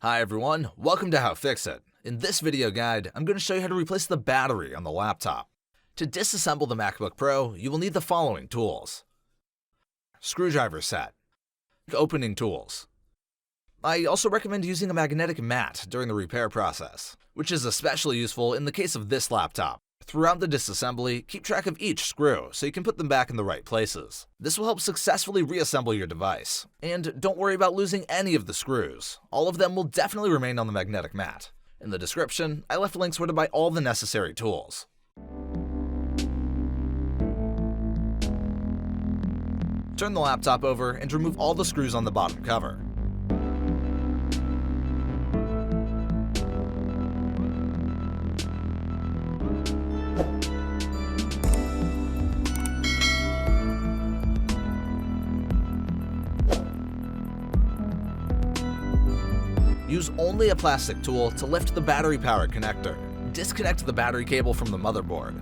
Hi everyone, welcome to How Fix It. In this video guide, I'm going to show you how to replace the battery on the laptop. To disassemble the MacBook Pro, you will need the following tools. Screwdriver set. Opening tools. I also recommend using a magnetic mat during the repair process, which is especially useful in the case of this laptop. Throughout the disassembly, keep track of each screw so you can put them back in the right places. This will help successfully reassemble your device. And don't worry about losing any of the screws. All of them will definitely remain on the magnetic mat. In the description, I left links where to buy all the necessary tools. Turn the laptop over and remove all the screws on the bottom cover. Use only a plastic tool to lift the battery power connector. Disconnect the battery cable from the motherboard.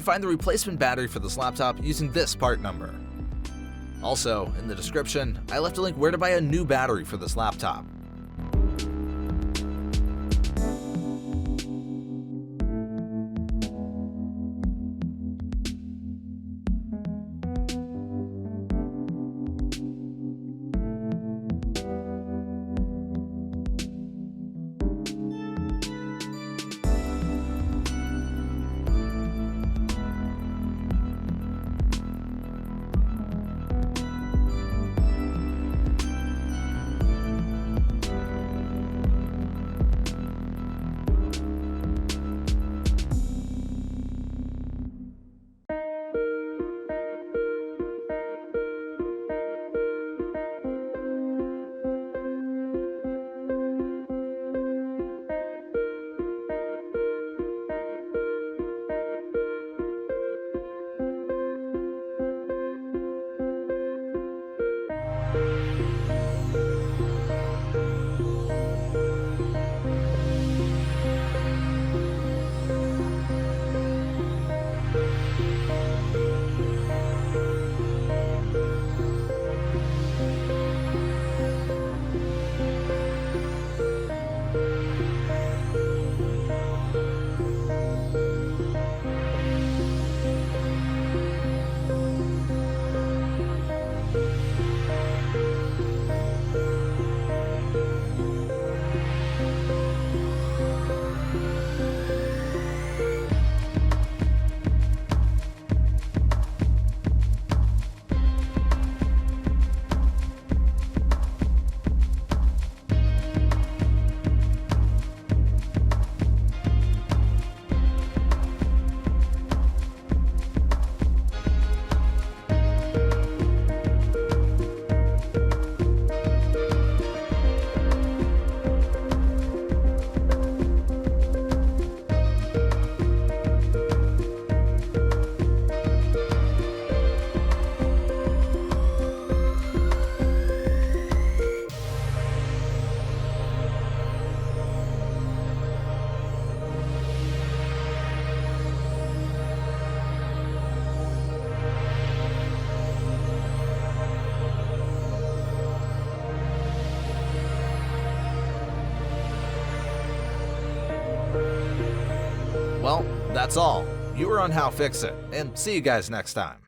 can find the replacement battery for this laptop using this part number. Also, in the description, I left a link where to buy a new battery for this laptop. Well, that's all. You were on How Fix It, and see you guys next time.